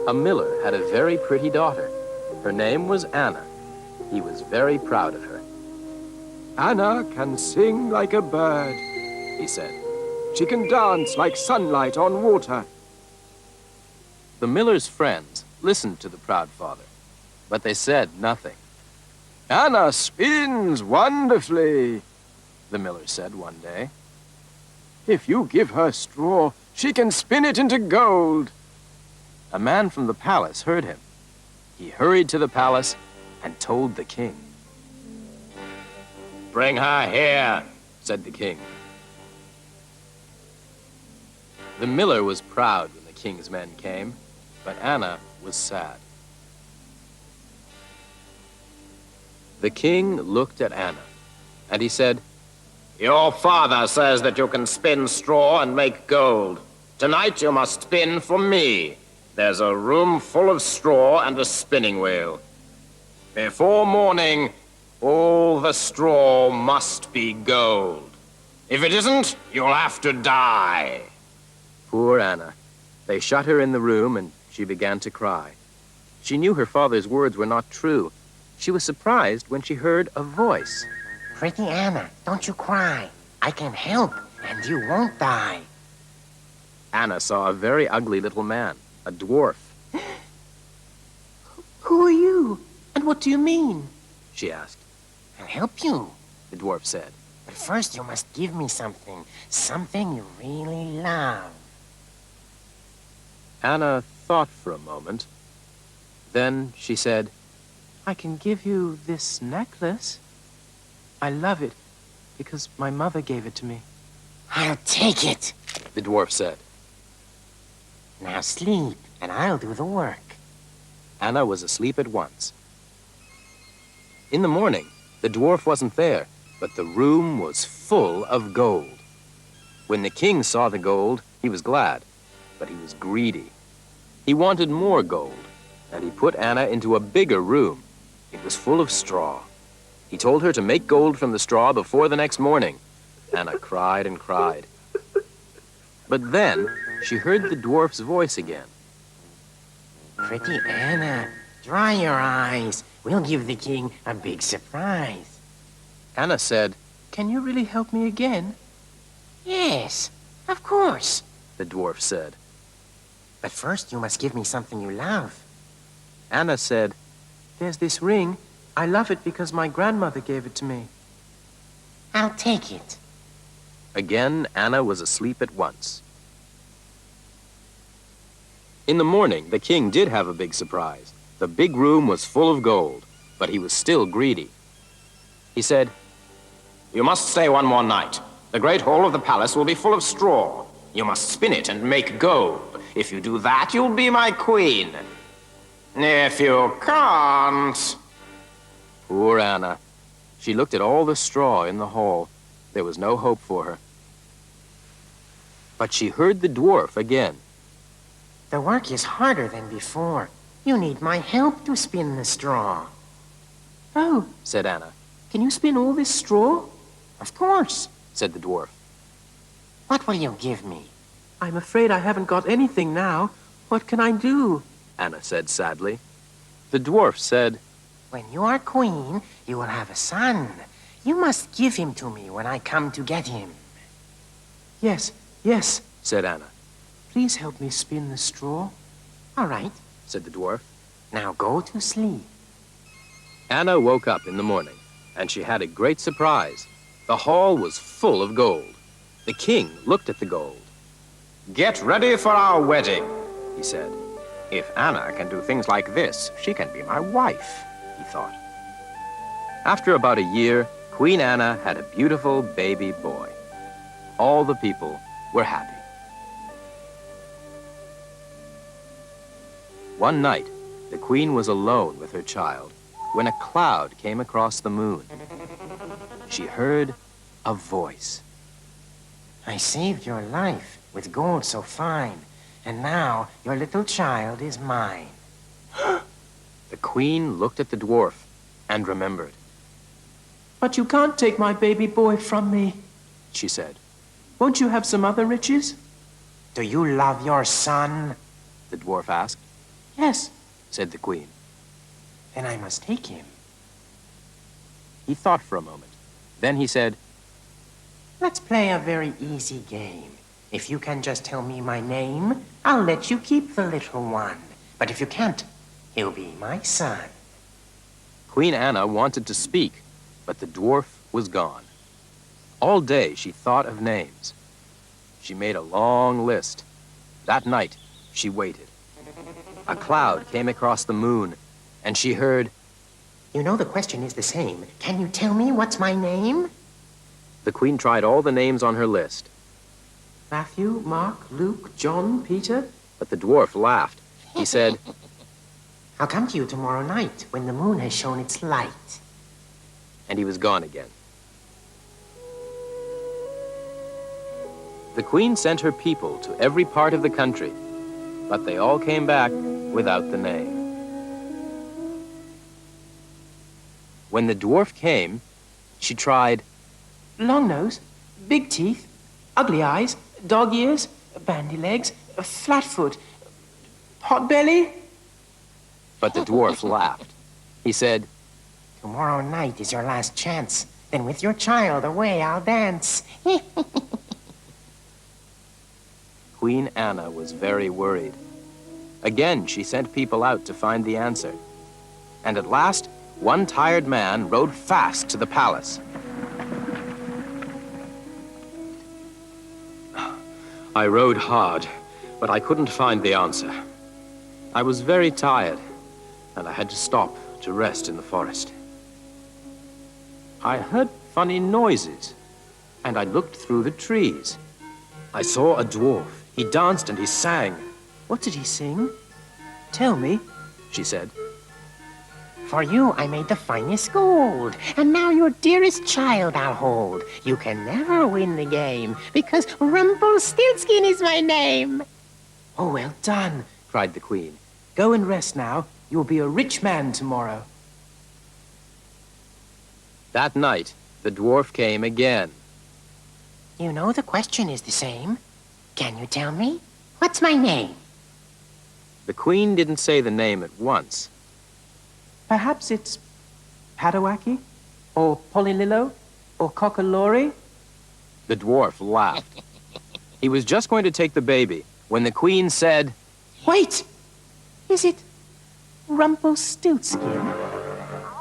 A miller had a very pretty daughter. Her name was Anna. He was very proud of her. Anna can sing like a bird, he said. She can dance like sunlight on water. The miller's friends listened to the proud father, but they said nothing. Anna spins wonderfully, The miller said one day. If you give her straw, she can spin it into gold. A man from the palace heard him. He hurried to the palace and told the king. Bring her here, Said the king. The miller was proud when the king's men came, but Anna was sad. The king looked at Anna, and he said, Your father says that you can spin straw and make gold. Tonight you must spin for me. There's a room full of straw and a spinning wheel. Before morning, all the straw must be gold. If it isn't, you'll have to die. Poor Anna. They shut her in the room, and she began to cry. She knew her father's words were not true. She was surprised when she heard a voice. Pretty Anna, don't you cry. I can help, and you won't die. Anna saw a very ugly little man, a dwarf. Who are you? And what do you mean? She asked. I'll help you. The dwarf said. But first you must give me something. Something you really love. Anna thought for a moment. Then she said, I can give you this necklace. I love it because my mother gave it to me. I'll take it. The dwarf said. Now sleep, and I'll do the work. Anna was asleep at once. In the morning, the dwarf wasn't there, but the room was full of gold. When the king saw the gold, he was glad, but he was greedy. He wanted more gold, and he put Anna into a bigger room. It was full of straw. He told her to make gold from the straw before the next morning. Anna cried and cried. But then she heard the dwarf's voice again. Pretty Anna, dry your eyes. We'll give the king a big surprise. Anna said, Can you really help me again? Yes, of course. The dwarf said. But first you must give me something you love. Anna said, There's this ring. I love it because my grandmother gave it to me. I'll take it. Again, Anna was asleep at once. In the morning, the king did have a big surprise. The big room was full of gold, but he was still greedy. He said, You must stay one more night. The great hall of the palace will be full of straw. You must spin it and make gold. If you do that, you'll be my queen. If you can't... Poor Anna. She looked at all the straw in the hall. There was no hope for her. But she heard the dwarf again. The work is harder than before. You need my help to spin the straw. Oh, Said Anna. can you spin all this straw? Of course. Said the dwarf. What will you give me? I'm afraid I haven't got anything now. What can I do? Anna said sadly. The dwarf said, When you are queen, you will have a son. You must give him to me when I come to get him. Yes, said Anna. please help me spin the straw. All right. Said the dwarf. Now go to sleep. Anna woke up in the morning, and she had a great surprise. The hall was full of gold. The king looked at the gold. Get ready for our wedding, He said. If Anna can do things like this, she can be my wife, He thought. After about a year, Queen Anna had a beautiful baby boy. All the people were happy. One night, the queen was alone with her child when a cloud came across the moon. She heard a voice. I saved your life with gold so fine, and now your little child is mine. The queen looked at the dwarf and remembered. But you can't take my baby boy from me, She said. Won't you have some other riches? Do you love your son? The dwarf asked. Yes, said the queen. Then I must take him. He thought for a moment. Then he said, Let's play a very easy game. If you can just tell me my name, I'll let you keep the little one. But if you can't, he'll be my son. Queen Anna wanted to speak, but the dwarf was gone. All day she thought of names. She made a long list. That night, she waited. A cloud came across the moon, and she heard, You know the question is the same. Can you tell me what's my name? the queen tried all the names on her list, Matthew, Mark, Luke, John, Peter. but the dwarf laughed. He said, I'll come to you tomorrow night when the moon has shown its light. and he was gone again. The queen sent her people to every part of the country, but they all came back without the name. When the dwarf came, she tried, Long nose, big teeth, ugly eyes, dog ears, bandy legs, flat foot, pot belly. but the dwarf laughed. He said, Tomorrow night is your last chance. Then with your child away I'll dance. Queen Anna was very worried. Again, she sent people out to find the answer. And at last, one tired man rode fast to the palace. I rode hard, but I couldn't find the answer. I was very tired, and I had to stop to rest in the forest. I heard funny noises, and I looked through the trees. I saw a dwarf. He danced and he sang. What did he sing? Tell me. She said, For you I made the finest gold, and now your dearest child I'll hold. You can never win the game, because Rumpelstiltskin is my name. Oh, well done, cried the queen. Go and rest now. You'll be a rich man tomorrow. That night, the dwarf came again. You know the question is the same. Can you tell me? What's my name? The queen didn't say the name at once. Perhaps it's Padawaki, or Polylillo, or Cockalory. The dwarf laughed. He was just going to take the baby when the queen said, Wait! Is it Rumpelstiltskin?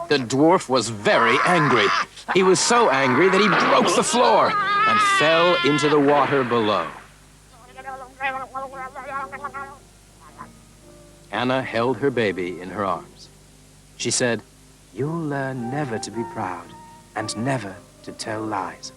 The dwarf was very angry. He was so angry that he broke the floor and fell into the water below. Anna held her baby in her arms. She said, You'll learn never to be proud and never to tell lies.